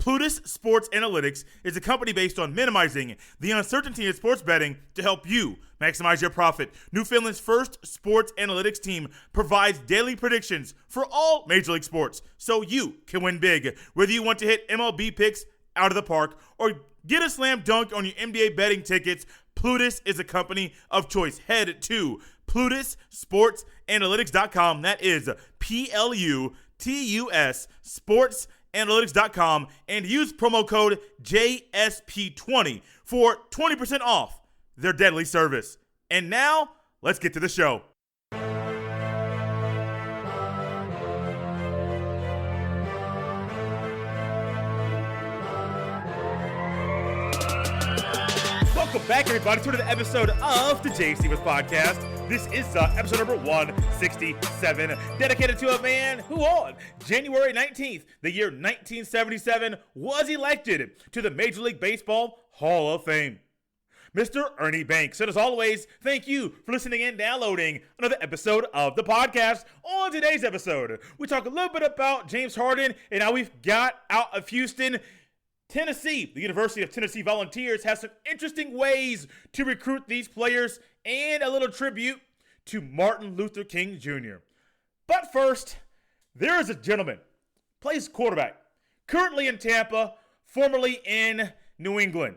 Plutus Sports Analytics is a company based on minimizing the uncertainty in sports betting to help you maximize your profit. Newfoundland's first sports analytics team provides daily predictions for all Major League sports so you can win big. Whether you want to hit MLB picks out of the park or get a slam dunk on your NBA betting tickets, Plutus is a company of choice. Head to PlutusSportsAnalytics.com. That is PLUTUS sportsanalytics.com and use promo code JSP20 for 20% off their deadly service. And now, let's get to the show. Welcome back, everybody, to another episode of the Jay Stevens Podcast. This is episode number 167, dedicated to a man who on January 19th, the year 1977, was elected to the Major League Baseball Hall of Fame. Mr. Ernie Banks. And as always, thank you for listening and downloading another episode of the podcast. On today's episode, we talk a little bit about James Harden and how we've got out of Houston. Tennessee, the University of Tennessee Volunteers, has some interesting ways to recruit these players and a little tribute to Martin Luther King Jr. But first, there is a gentleman, plays quarterback, currently in Tampa, formerly in New England,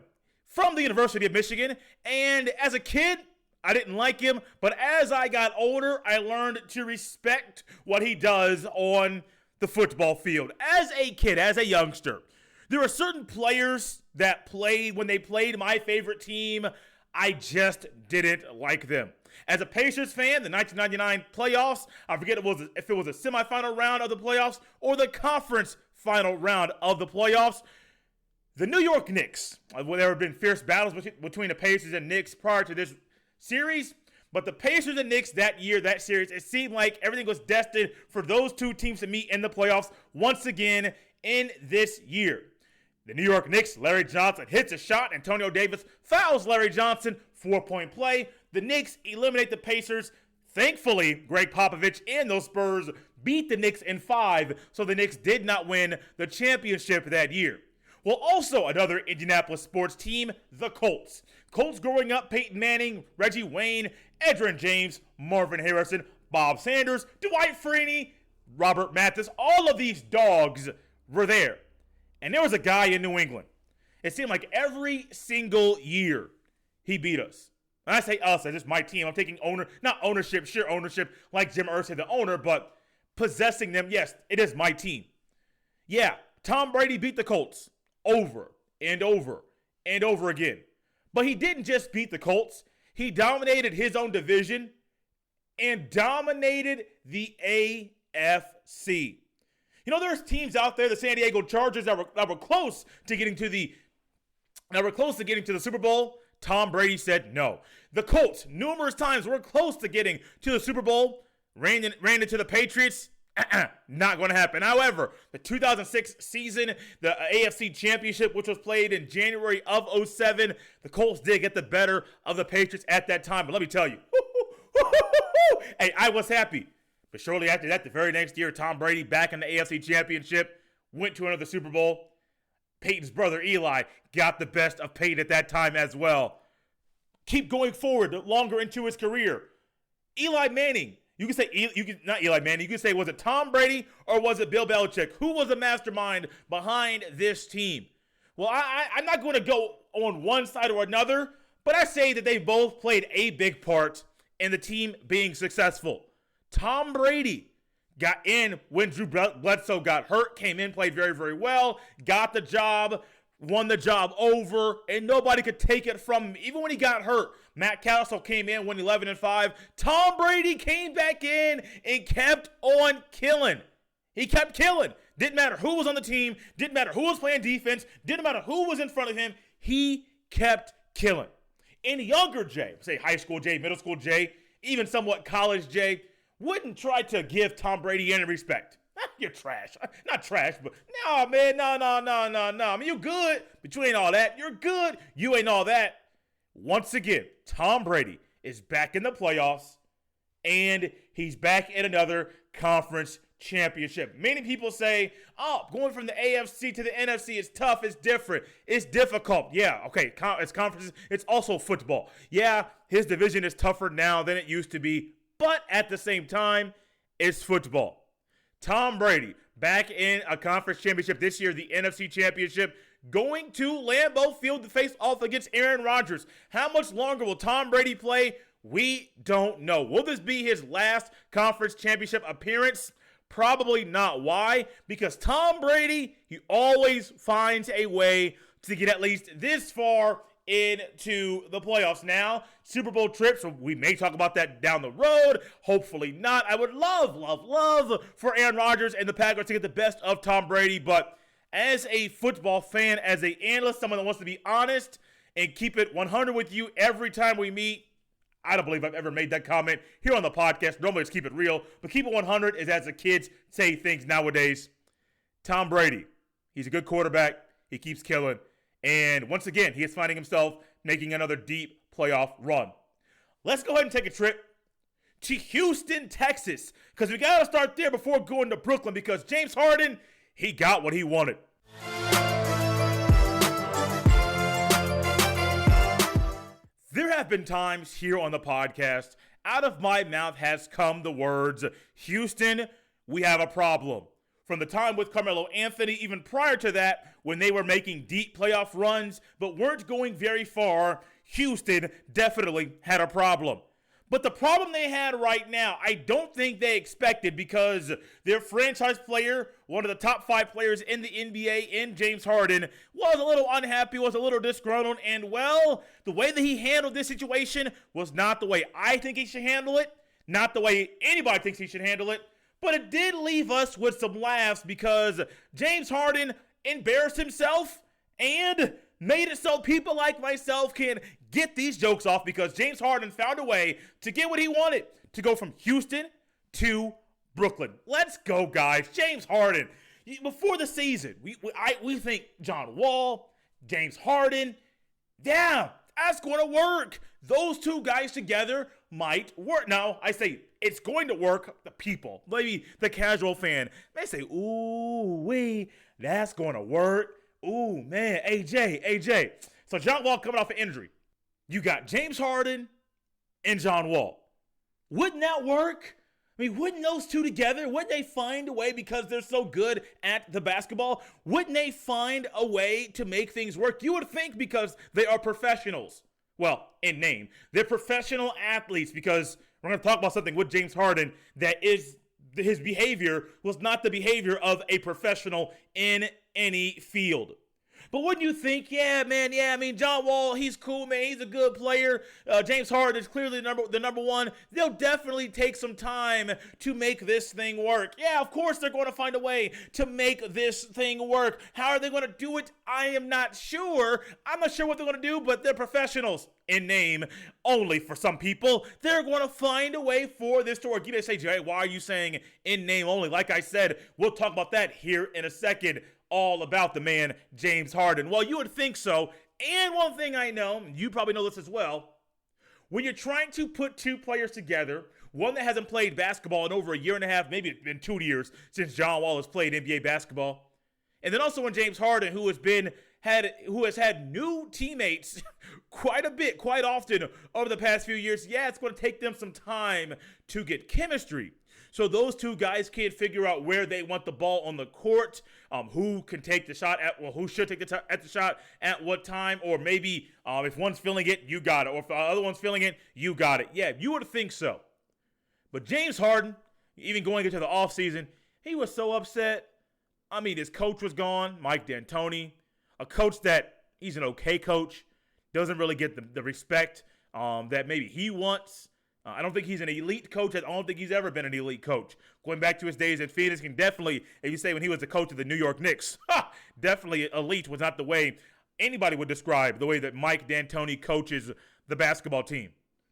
from the University of Michigan. And as a kid, I didn't like him, but as I got older, I learned to respect what he does on the football field. As a kid, as a youngster, there are certain players that played when they played my favorite team. I just didn't like them. As a Pacers fan, the 1999 playoffs, I forget if it was a semifinal round of the playoffs or the conference final round of the playoffs. The New York Knicks, well, there have been fierce battles between the Pacers and Knicks prior to this series, but the Pacers and Knicks that year, that series, it seemed like everything was destined for those two teams to meet in the playoffs once again in this year. The New York Knicks, Larry Johnson hits a shot. Antonio Davis fouls Larry Johnson. 4-point play. The Knicks eliminate the Pacers. Thankfully, Greg Popovich and those Spurs beat the Knicks in 5, so the Knicks did not win the championship that year. Well, also another Indianapolis sports team, the Colts. Colts growing up, Peyton Manning, Reggie Wayne, Edgerrin James, Marvin Harrison, Bob Sanders, Dwight Freeney, Robert Mathis. All of these dogs were there. And there was a guy in New England. It seemed like every single year he beat us. When I say us, it's just my team. I'm taking not ownership, sheer ownership, like Jim Irsay, the owner, but possessing them. Yes, it is my team. Yeah, Tom Brady beat the Colts over and over and over again. But he didn't just beat the Colts. He dominated his own division and dominated the AFC. You know, there's teams out there, the San Diego Chargers, that were close to getting to the Super Bowl. Tom Brady said no. The Colts, numerous times, were close to getting to the Super Bowl. Ran into the Patriots. Not going to happen. However, the 2006 season, the AFC Championship, which was played in January of 2007, the Colts did get the better of the Patriots at that time. But let me tell you, hey, I was happy. But shortly after that, the very next year, Tom Brady, back in the AFC Championship, went to another Super Bowl. Peyton's brother, Eli, got the best of Peyton at that time as well. Keep going forward longer into his career. Eli Manning. You can say, not Eli Manning, you can say, was it Tom Brady or was it Bill Belichick? Who was the mastermind behind this team? Well, I'm not going to go on one side or another, but I say that they both played a big part in the team being successful. Tom Brady got in when Drew Bledsoe got hurt, came in, played very, very well, got the job, won the job over, and nobody could take it from him. Even when he got hurt, Matt Castle came in, went 11-5. Tom Brady came back in and kept on killing. He kept killing. Didn't matter who was on the team, didn't matter who was playing defense, didn't matter who was in front of him. He kept killing. And younger Jay, say high school Jay, middle school Jay, even somewhat college Jay, wouldn't try to give Tom Brady any respect. You're trash. Not trash, but no, man, no. I mean, you're good, but you ain't all that. You're good. You ain't all that. Once again, Tom Brady is back in the playoffs, and he's back in another conference championship. Many people say, oh, going from the AFC to the NFC is tough, it's different, it's difficult. Yeah, okay, it's conferences, it's also football. Yeah, his division is tougher now than it used to be, but at the same time, it's football. Tom Brady, back in a conference championship this year, the NFC championship, going to Lambeau Field to face off against Aaron Rodgers. How much longer will Tom Brady play? We don't know. Will this be his last conference championship appearance? Probably not. Why? Because Tom Brady, he always finds a way to get at least this far into the playoffs. Now, Super Bowl trips, so we may talk about that down the road. Hopefully not. I would love for Aaron Rodgers and the Packers to get the best of Tom Brady, but as a football fan, as an analyst, someone that wants to be honest and keep it 100 with you every time we meet, I don't believe I've ever made that comment here on the podcast. Normally it's keep it real, but keep it 100 is as the kids say things nowadays. Tom Brady, he's a good quarterback. He keeps killing. And once again, he is finding himself making another deep playoff run. Let's go ahead and take a trip to Houston, Texas, because we got to start there before going to Brooklyn, because James Harden, he got what he wanted. There have been times here on the podcast, out of my mouth has come the words, Houston, we have a problem. From the time with Carmelo Anthony, even prior to that, when they were making deep playoff runs, but weren't going very far, Houston definitely had a problem. But the problem they had right now, I don't think they expected, because their franchise player, one of the top 5 players in the NBA, in James Harden, was a little unhappy, was a little disgruntled, and well, the way that he handled this situation was not the way I think he should handle it, not the way anybody thinks he should handle it, but it did leave us with some laughs, because James Harden embarrassed himself and made it so people like myself can get these jokes off, because James Harden found a way to get what he wanted, to go from Houston to Brooklyn. Let's go, guys. James Harden. Before the season, we think John Wall, James Harden, yeah, that's going to work. Those two guys together might work. Now, I say it's going to work. The people, maybe the casual fan, may say, ooh, that's going to work. Ooh, man, AJ. So John Wall coming off an injury. You got James Harden and John Wall. Wouldn't that work? I mean, wouldn't those two together, wouldn't they find a way, because they're so good at the basketball, wouldn't they find a way to make things work? You would think, because they are professionals. Well, in name. They're professional athletes, because we're going to talk about something with James Harden that is, his behavior was not the behavior of a professional in any field. But wouldn't you think, John Wall, he's cool, man. He's a good player. James Harden is clearly the number one. They'll definitely take some time to make this thing work. Yeah, of course they're going to find a way to make this thing work. How are they going to do it? I am not sure. I'm not sure what they're going to do, but they're professionals in name only for some people. They're going to find a way for this to work. You may say, Jay, why are you saying in name only? Like I said, we'll talk about that here in a second. All about the man, James Harden. Well, you would think so. And one thing I know, you probably know this as well, when you're trying to put two players together, one that hasn't played basketball in over a year and a half, maybe it's been 2 years since John Wall has played NBA basketball, and then also when James Harden, who has had new teammates quite often over the past few years, yeah, it's going to take them some time to get chemistry. So those two guys can't figure out where they want the ball on the court, who can take the shot who should take the shot at what time, or maybe if one's feeling it, you got it, or if the other one's feeling it, you got it. Yeah, you would think so. But James Harden, even going into the offseason, he was so upset. I mean, his coach was gone, Mike D'Antoni, a coach that he's an okay coach, doesn't really get the respect that maybe he wants. I don't think he's an elite coach. I don't think he's ever been an elite coach. Going back to his days in Phoenix, can definitely, if you say when he was the coach of the New York Knicks, definitely elite was not the way anybody would describe the way that Mike D'Antoni coaches the basketball team.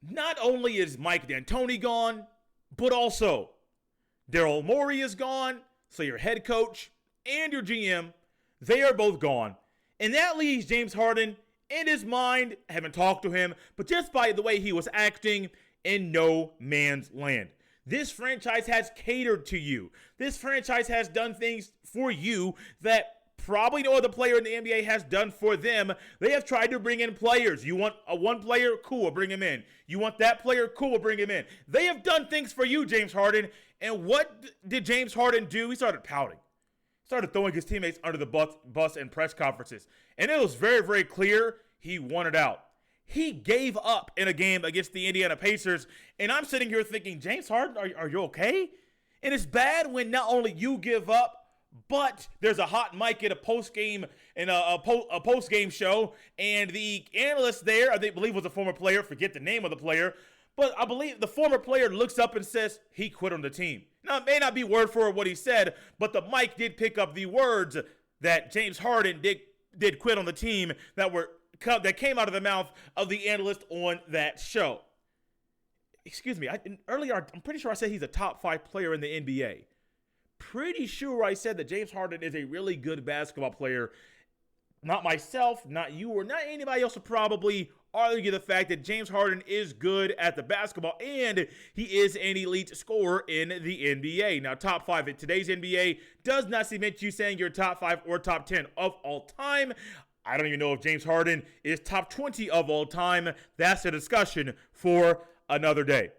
Not only is Mike D'Antoni gone, but also Daryl Morey is gone, so your head coach and your GM, they are both gone. And that leaves James Harden in his mind, I haven't talked to him, but just by the way he was acting, in no man's land. This franchise has catered to you. This franchise has done things for you that probably no other player in the NBA has done for them. They have tried to bring in players. You want a one player? Cool, we'll bring him in. You want that player? Cool, we'll bring him in. They have done things for you, James Harden. And what did James Harden do? He started pouting. He started throwing his teammates under the bus in press conferences. And it was very, very clear he wanted out. He gave up in a game against the Indiana Pacers. And I'm sitting here thinking, James Harden, are you okay? And it's bad when not only you give up, but there's a hot mic at a post-game show, and the analyst there, I believe was a former player, forget the name of the player, but I believe the former player looks up and says he quit on the team. Now, it may not be word for what he said, but the mic did pick up the words that James Harden did quit on the team that came out of the mouth of the analyst on that show. Excuse me, earlier I'm pretty sure I said he's a top 5 player in the NBA. Pretty sure I said that James Harden is a really good basketball player. Not myself, not you, or not anybody else would probably argue the fact that James Harden is good at the basketball and he is an elite scorer in the NBA. Now, top 5 in today's NBA does not cement you saying you're top 5 or top 10 of all time. I don't even know if James Harden is top 20 of all time. That's a discussion for another day.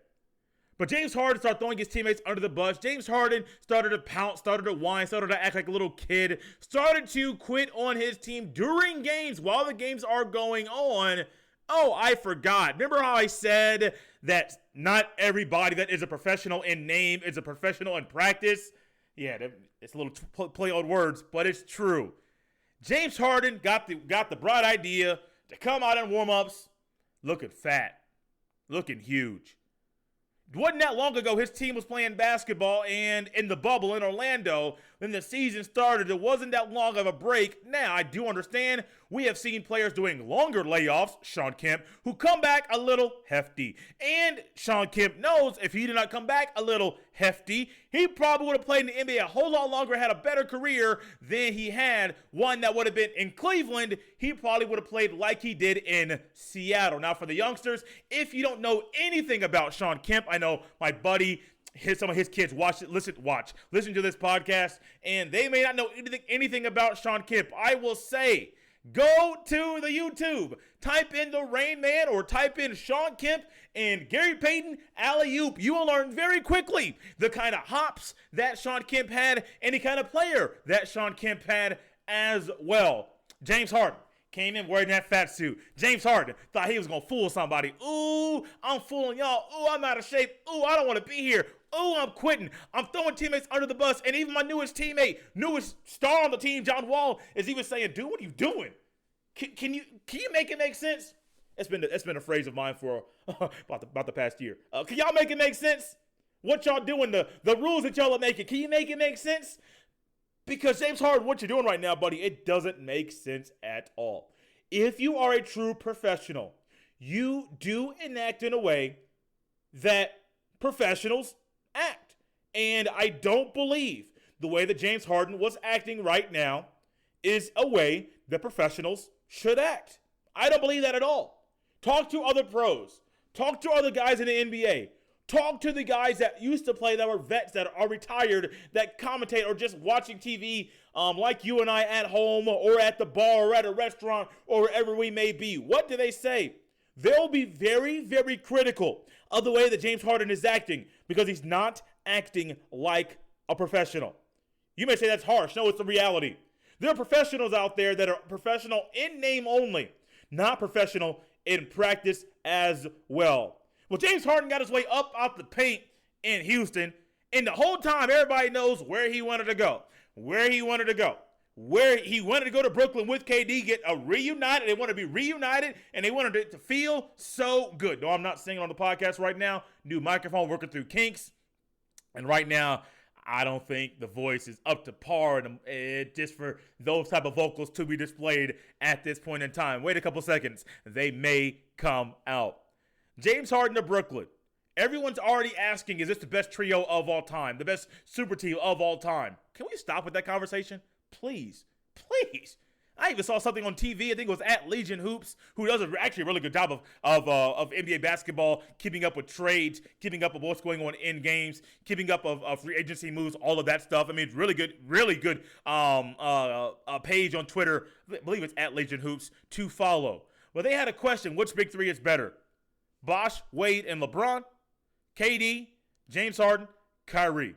But James Harden started throwing his teammates under the bus. James Harden started to pounce, started to whine, started to act like a little kid, started to quit on his team during games while the games are going on. Oh, I forgot. Remember how I said that not everybody that is a professional in name is a professional in practice? Yeah, it's a little play on words, but it's true. James Harden got the bright idea to come out in warm-ups looking fat, looking huge. It wasn't that long ago his team was playing basketball and in the bubble in Orlando when the season started. It wasn't that long of a break. Now, I do understand we have seen players doing longer layoffs, Sean Kemp, who come back a little hefty. And Sean Kemp knows if he did not come back a little hefty, he probably would have played in the NBA a whole lot longer, had a better career than he had. One that would have been in Cleveland, he probably would have played like he did in Seattle. Now, for the youngsters, if you don't know anything about Sean Kemp, I know my buddy, some of his kids listen to this podcast, and they may not know anything about Sean Kemp. I will say, go to the YouTube, type in the Rain Man or type in Sean Kemp and Gary Payton alley-oop. You will learn very quickly the kind of hops that Sean Kemp had and the kind of player that Sean Kemp had as well. James Harden came in wearing that fat suit. James Harden thought he was going to fool somebody. Ooh, I'm fooling y'all. Ooh, I'm out of shape. Ooh, I don't want to be here. Ooh, I'm quitting. I'm throwing teammates under the bus. And even my newest star on the team, John Wall, is even saying, dude, what are you doing? Can you make it make sense? It's been a phrase of mine for about the past year. Can y'all make it make sense? What y'all doing? The rules that y'all are making. Can you make it make sense? Because James Harden, what you're doing right now, buddy, it doesn't make sense at all. If you are a true professional, you do enact in a way that professionals act. And I don't believe the way that James Harden was acting right now is a way that professionals should act. I don't believe that at all. Talk to other pros. Talk to other guys in the NBA. Talk to the guys that used to play that were vets that are retired, that commentate or just watching TV like you and I at home or at the bar or at a restaurant or wherever we may be. What do they say? They'll be very, very critical of the way that James Harden is acting because he's not acting like a professional. You may say that's harsh. No, it's the reality. There are professionals out there that are professional in name only, not professional in practice as well. Well, James Harden got his way up out the paint in Houston, and the whole time everybody knows where he wanted to go. Where he wanted to go to Brooklyn with KD, get a reunited. They want to be reunited, and they wanted it to feel so good. No, I'm not singing on the podcast right now. New microphone, working through kinks. And right now, I don't think the voice is up to par just for those type of vocals to be displayed at this point in time. Wait a couple seconds. They may come out. James Harden of Brooklyn. Everyone's already asking, is this the best trio of all time? The best super team of all time? Can we stop with that conversation? Please. Please. I even saw something on TV. I think it was at Legion Hoops, who does actually a really good job of NBA basketball, keeping up with trades, keeping up with what's going on in games, keeping up of free agency moves, all of that stuff. I mean, it's really good page on Twitter. I believe it's at Legion Hoops to follow. Well, they had a question: which big three is better? Bosh, Wade, and LeBron, KD, James Harden, Kyrie.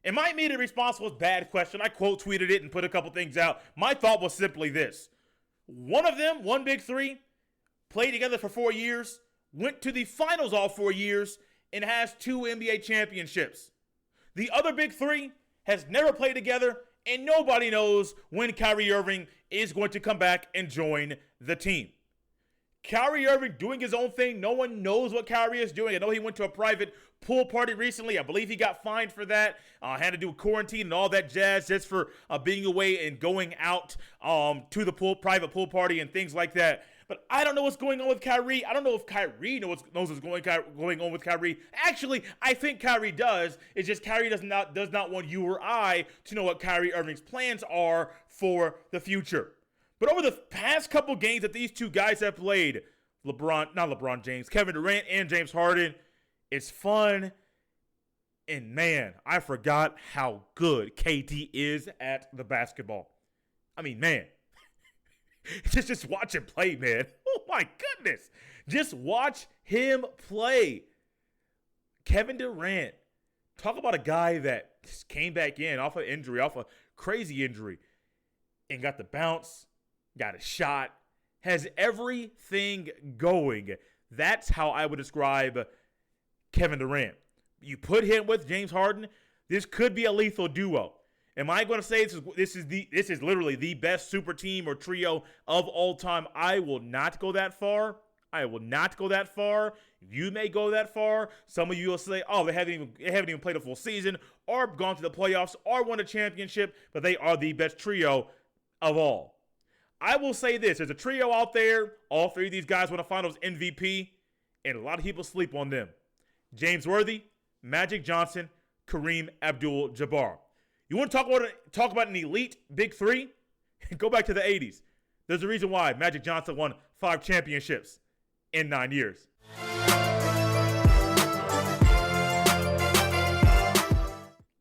And my immediate response was bad question. I quote tweeted it and put a couple things out. My thought was simply this. One of them, one big three, played together for 4 years, went to the finals all 4 years, and has 2 NBA championships. The other big three has never played together, and nobody knows when Kyrie Irving is going to come back and join the team. Kyrie Irving doing his own thing. No one knows what Kyrie is doing. I know he went to a private pool party recently. I believe he got fined for that. Had to do a quarantine and all that jazz just for being away and going out to the private pool party and things like that. But I don't know what's going on with Kyrie. I don't know if Kyrie knows what's going on with Kyrie. Actually, I think Kyrie does. It's just Kyrie does not want you or I to know what Kyrie Irving's plans are for the future. But over the past couple games that these two guys have played, Kevin Durant and James Harden, it's fun. And man, I forgot how good KD is at the basketball. I mean, man, just watch him play, man. Oh my goodness. Just watch him play. Kevin Durant, talk about a guy that just came back in off a crazy injury, and got the bounce. Got a shot, has everything going. That's how I would describe Kevin Durant. You put him with James Harden, this could be a lethal duo. Am I going to say this is literally the best super team or trio of all time? I will not go that far. You may go that far. Some of you will say, oh, they haven't even played a full season or gone to the playoffs or won a championship, but they are the best trio of all. I will say this, there's a trio out there, all 3 of these guys won a finals MVP, and a lot of people sleep on them. James Worthy, Magic Johnson, Kareem Abdul-Jabbar. You want to talk about an elite big three? Go back to the 80s. There's a reason why Magic Johnson won 5 championships in 9 years.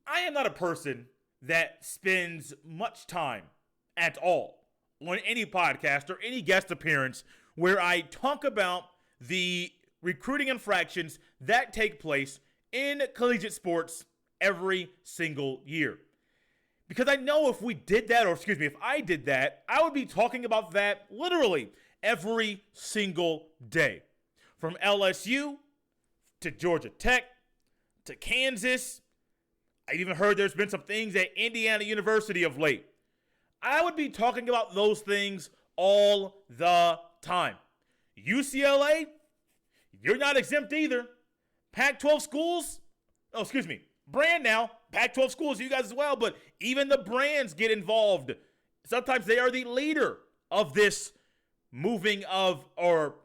I am not a person that spends much time at all on any podcast or any guest appearance where I talk about the recruiting infractions that take place in collegiate sports every single year. Because I know if I did that, I would be talking about that literally every single day. From LSU to Georgia Tech to Kansas. I even heard there's been some things at Indiana University of late. I would be talking about those things all the time. UCLA, you're not exempt either. Pac-12 schools, brand now, Pac-12 schools, you guys as well, but even the brands get involved. Sometimes they are the leader of this moving of or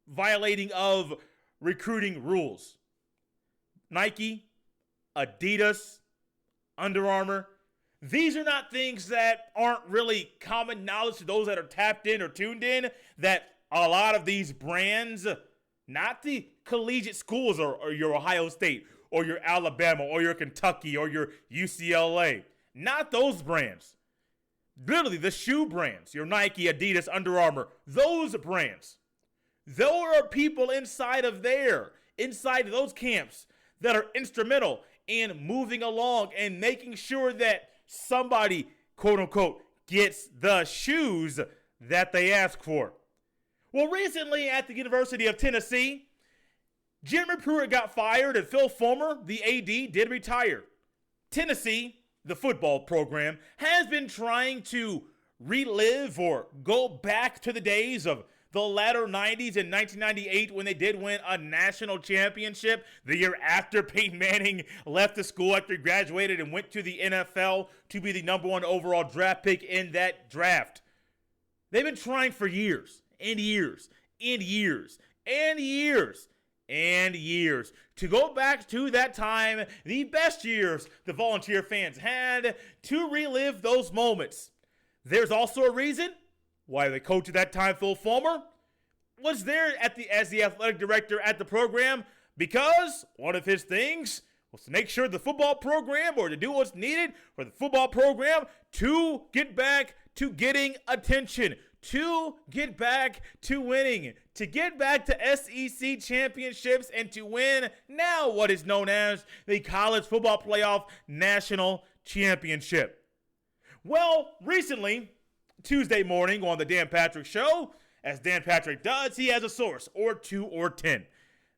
violating of recruiting rules. Nike, Adidas, Under Armour, these are not things that aren't really common knowledge to those that are tapped in or tuned in, that a lot of these brands, not the collegiate schools or your Ohio State or your Alabama or your Kentucky or your UCLA, not those brands. Literally the shoe brands, your Nike, Adidas, Under Armour, those brands. There are people inside of those camps that are instrumental in moving along and making sure that somebody, quote unquote, gets the shoes that they ask for. Well, recently at the University of Tennessee, Jeremy Pruitt got fired and Phil Fulmer, the AD, did retire. Tennessee, the football program, has been trying to relive or go back to the days of the latter 90s in 1998 when they did win a national championship, the year after Peyton Manning left the school after he graduated and went to the NFL to be the number 1 overall draft pick in that draft. They've been trying for years and years and years and years and years to go back to that time, the best years the Volunteer fans had, to relive those moments. There's also a reason Why, the coach at that time, Phil Fulmer, was there as the athletic director at the program because one of his things was to make sure the football program, or to do what's needed for the football program to get back to getting attention, to get back to winning, to get back to SEC championships, and to win now what is known as the College Football Playoff National Championship. Well, recently, Tuesday morning on the Dan Patrick Show, as Dan Patrick does, he has a source, or 2 or 10.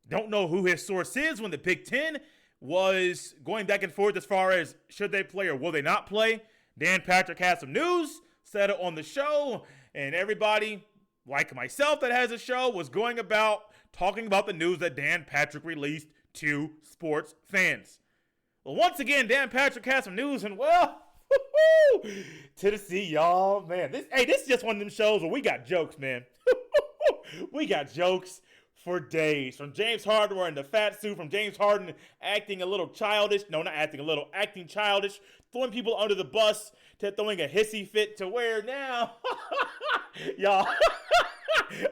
Don't know who his source is when the Big Ten was going back and forth as far as should they play or will they not play. Dan Patrick has some news, said it on the show, and everybody, like myself that has a show, was going about talking about the news that Dan Patrick released to sports fans. Well, once again, Dan Patrick has some news, and well, Tennessee, y'all, man. This is just one of them shows where we got jokes, man. We got jokes for days. From James Harden wearing the fat suit, from James Harden acting a little childish. No, not acting a little, acting childish. Throwing people under the bus, to throwing a hissy fit, to where now, y'all,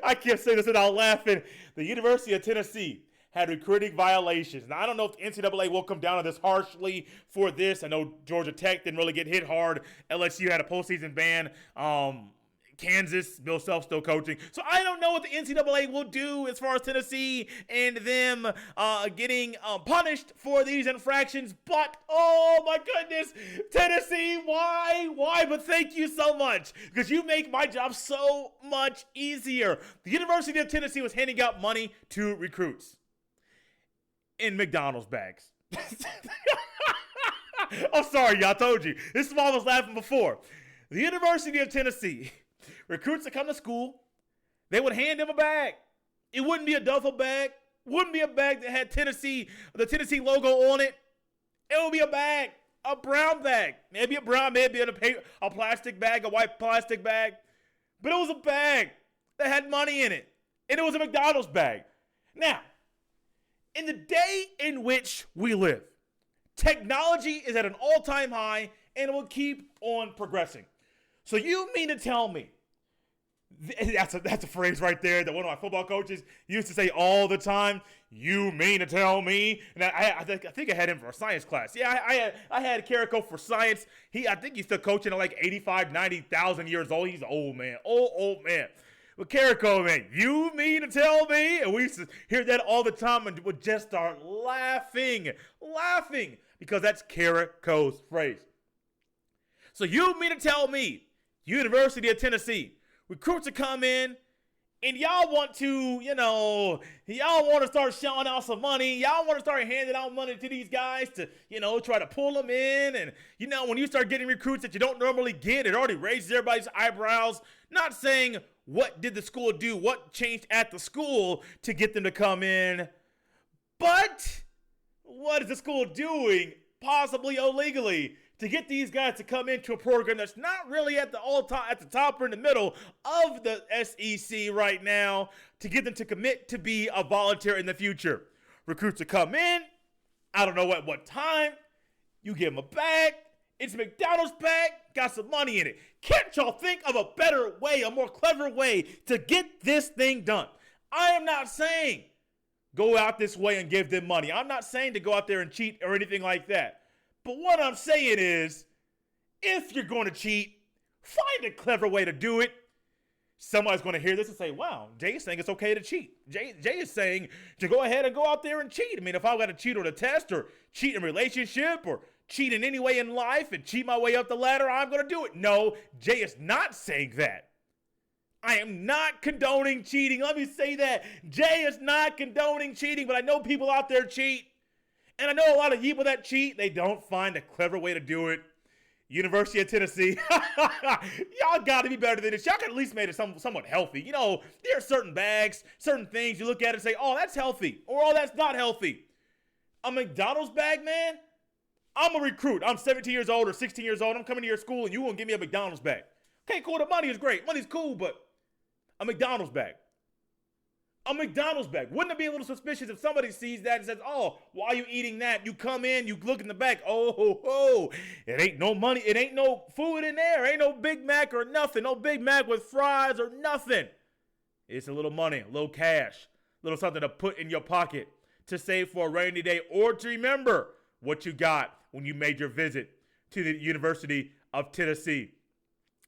I can't say this without laughing. The University of Tennessee had recruiting violations. Now, I don't know if the NCAA will come down on this harshly for this. I know Georgia Tech didn't really get hit hard. LSU had a postseason ban. Kansas, Bill Self still coaching. So I don't know what the NCAA will do as far as Tennessee and them getting punished for these infractions. But, oh my goodness, Tennessee, why? But thank you so much, because you make my job so much easier. The University of Tennessee was handing out money to recruits in McDonald's bags. I'm sorry, y'all, told you. This is why I was laughing before. The University of Tennessee, recruits that come to school, they would hand them a bag. It wouldn't be a duffel bag. Wouldn't be a bag that had the Tennessee logo on it. It would be a bag, a brown bag. Maybe a brown, maybe a plastic bag, a white plastic bag. But it was a bag that had money in it. And it was a McDonald's bag. Now, in the day in which we live, technology is at an all-time high, and it will keep on progressing. So you mean to tell me, that's a phrase right there that one of my football coaches used to say all the time, you mean to tell me? And I think I had him for a science class. Yeah, I had Carrico for science. I think he's still coaching at like 85, 90,000 years old. He's an old man, old man. But Carrico, man, you mean to tell me? And we used to hear that all the time and would just start laughing, because that's Carrico's phrase. So you mean to tell me, University of Tennessee, recruits to come in, and y'all want to start shelling out some money. Y'all want to start handing out money to these guys to, try to pull them in. And, when you start getting recruits that you don't normally get, it already raises everybody's eyebrows. Not saying what did the school do, what changed at the school to get them to come in, but what is the school doing, possibly illegally, to get these guys to come into a program that's not really at the top or in the middle of the SEC right now, to get them to commit to be a volunteer in the future. Recruits to come in, I don't know at what time, you give them a bag, it's a McDonald's bag, got some money in it. Can't y'all think of a better way, a more clever way to get this thing done? I am not saying go out this way and give them money. I'm not saying to go out there and cheat or anything like that. But what I'm saying is, if you're going to cheat, find a clever way to do it. Somebody's going to hear this and say, wow, Jay is saying it's okay to cheat. Jay is saying to go ahead and go out there and cheat. I mean, if I got to cheat on a test or cheat in a relationship or cheat in any way in life and cheat my way up the ladder, I'm going to do it. No, Jay is not saying that. I am not condoning cheating. Let me say that. Jay is not condoning cheating, but I know people out there cheat. And I know a lot of people that cheat, they don't find a clever way to do it. University of Tennessee, y'all got to be better than this. Y'all could at least make it somewhat healthy. There are certain bags, certain things you look at and say, oh, that's healthy, or oh, that's not healthy. A McDonald's bag, man? I'm a recruit. I'm 17 years old or 16 years old. I'm coming to your school, and you won't give me a McDonald's bag. Okay, cool. The money is great. Money's cool, but a McDonald's bag. a McDonald's bag. Wouldn't it be a little suspicious if somebody sees that and says, oh, why are you eating that? You come in, you look in the back, it ain't no money, it ain't no food in there, ain't no Big Mac or nothing, no Big Mac with fries or nothing. It's a little money, a little cash, a little something to put in your pocket to save for a rainy day or to remember what you got when you made your visit to the University of Tennessee.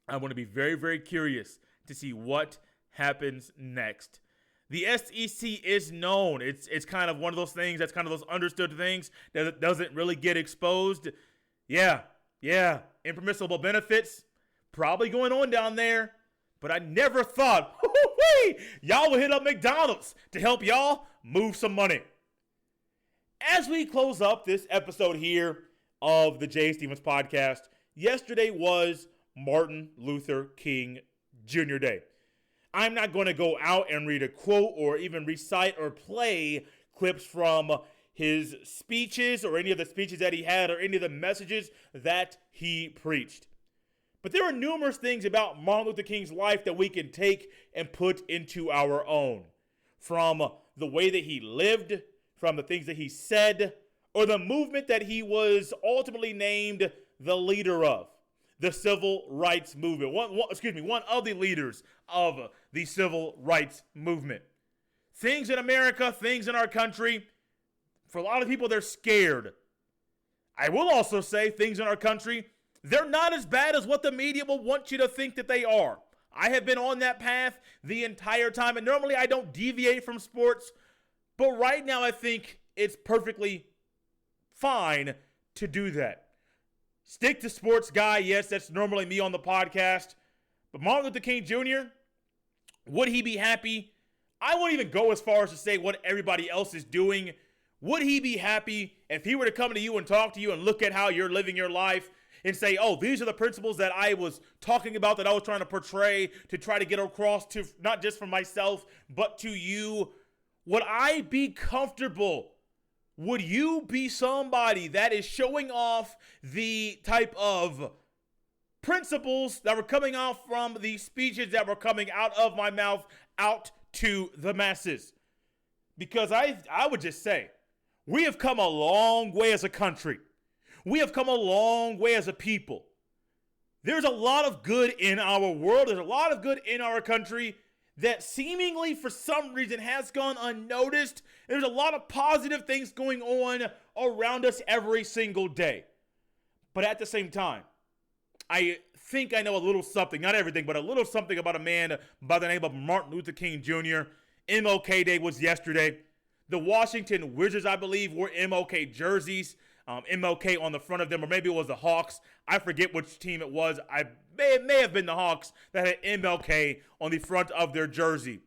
I want to be very, very curious to see what happens next. The SEC is known. It's kind of one of those things that's kind of those understood things that doesn't really get exposed. Yeah, impermissible benefits probably going on down there. But I never thought, y'all would hit up McDonald's to help y'all move some money. As we close up this episode here of the Jay Stevens podcast, yesterday was Martin Luther King Jr. Day. I'm not going to go out and read a quote or even recite or play clips from his speeches or any of the speeches that he had or any of the messages that he preached. But there are numerous things about Martin Luther King's life that we can take and put into our own. From the way that he lived, from the things that he said, or the movement that he was ultimately named the leader of. The civil rights movement. One of the leaders of the civil rights movement. Things in America, things in our country, for a lot of people, they're scared. I will also say things in our country, they're not as bad as what the media will want you to think that they are. I have been on that path the entire time, and normally I don't deviate from sports, but right now I think it's perfectly fine to do that. Stick to sports guy, yes, that's normally me on the podcast. But Martin Luther King Jr., would he be happy? I won't even go as far as to say what everybody else is doing. Would he be happy if he were to come to you and talk to you and look at how you're living your life and say, oh, these are the principles that I was talking about, that I was trying to portray, to try to get across to not just for myself, but to you? Would I be comfortable? Would you be somebody that is showing off the type of principles that were coming out from the speeches that were coming out of my mouth out to the masses? Because I would just say, we have come a long way as a country. We have come a long way as a people. There's a lot of good in our world. There's a lot of good in our country that seemingly for some reason has gone unnoticed. There's a lot of positive things going on around us every single day. But at the same time, I think I know a little something, not everything, but a little something about a man by the name of Martin Luther King Jr. MLK Day was yesterday. The Washington Wizards, I believe, wore MLK jerseys. MLK on the front of them, or maybe it was the Hawks. I forget which team it was. It may have been the Hawks that had MLK on the front of their jersey.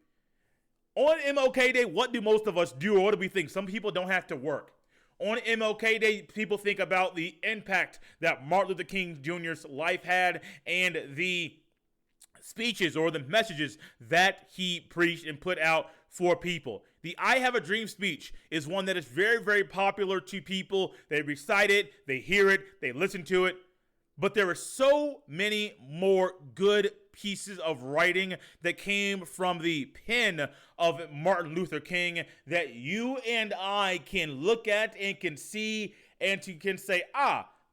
On MLK Day, what do most of us do, or what do we think? Some people don't have to work. On MLK Day, people think about the impact that Martin Luther King Jr.'s life had and the speeches or the messages that he preached and put out for people. The I Have a Dream speech is one that is very, very popular to people. They recite it, they hear it, they listen to it. But there are so many more good pieces of writing that came from the pen of Martin Luther King that you and I can look at and can see and can say,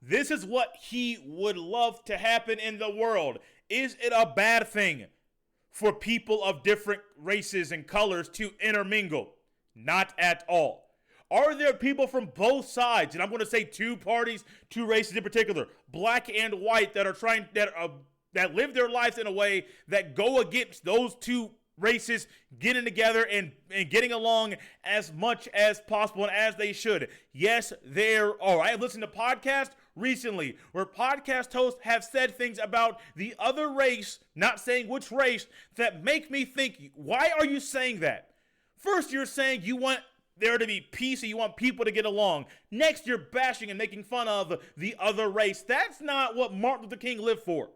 this is what he would love to happen in the world. Is it a bad thing for people of different races and colors to intermingle? Not at all. Are there people from both sides, and I'm going to say two parties, two races in particular, black and white, that are trying that live their lives in a way that go against those two races getting together and getting along as much as possible and as they should? Yes, there are. I have listened to podcasts recently where podcast hosts have said things about the other race, not saying which race, that make me think, why are you saying that? First, you're saying you want there to be peace and you want people to get along. Next, you're bashing and making fun of the other race. That's not what Martin Luther King lived for.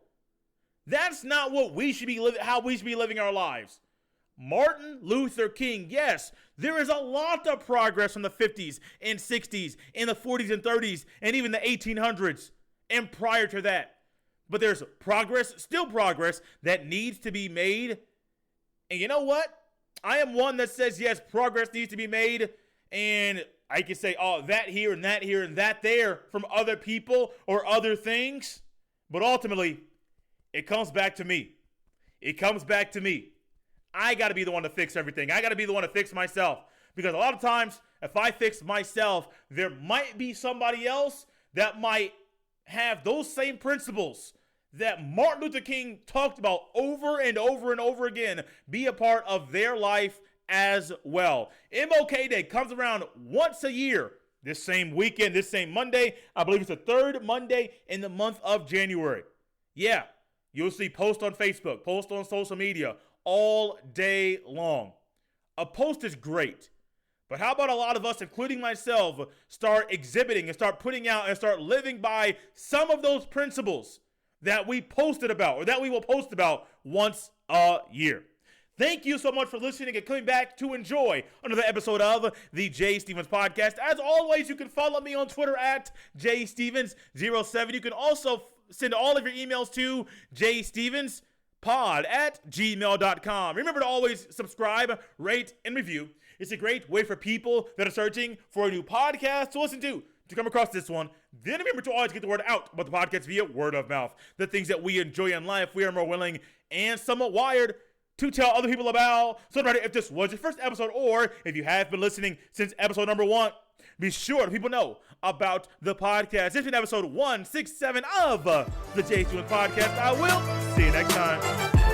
That's not what we should be living, how we should be living our lives. Martin Luther King, yes, there is a lot of progress from the 50s and 60s and the 40s and 30s and even the 1800s and prior to that. But there's progress, still progress, that needs to be made. And you know what? I am one that says, yes, progress needs to be made. And I can say, oh, that here and that here and that there from other people or other things. But ultimately, it comes back to me. It comes back to me. I got to be the one to fix everything. I got to be the one to fix myself. Because a lot of times, if I fix myself, there might be somebody else that might have those same principles that Martin Luther King talked about over and over and over again be a part of their life as well. MLK Day comes around once a year. This same weekend, this same Monday. I believe it's the third Monday in the month of January. Yeah, you'll see posts on Facebook, posts on social media all day long. A post is great. But how about a lot of us, including myself, start exhibiting and start putting out and start living by some of those principles that we posted about or that we will post about once a year. Thank you so much for listening and coming back to enjoy another episode of the Jay Stevens Podcast. As always, you can follow me on Twitter at jstevens07. You can also send all of your emails to jstevenspod@gmail.com. Remember to always subscribe, rate, and review. It's a great way for people that are searching for a new podcast to listen to come across this one. Then remember to always get the word out about the podcast via word of mouth. The things that we enjoy in life, we are more willing and somewhat wired to tell other people about. So no matter if this was your first episode or if you have been listening since episode number 1, be sure to people know about the podcast. This has been episode 167 of the Jay Stevens Podcast. I will see you next time.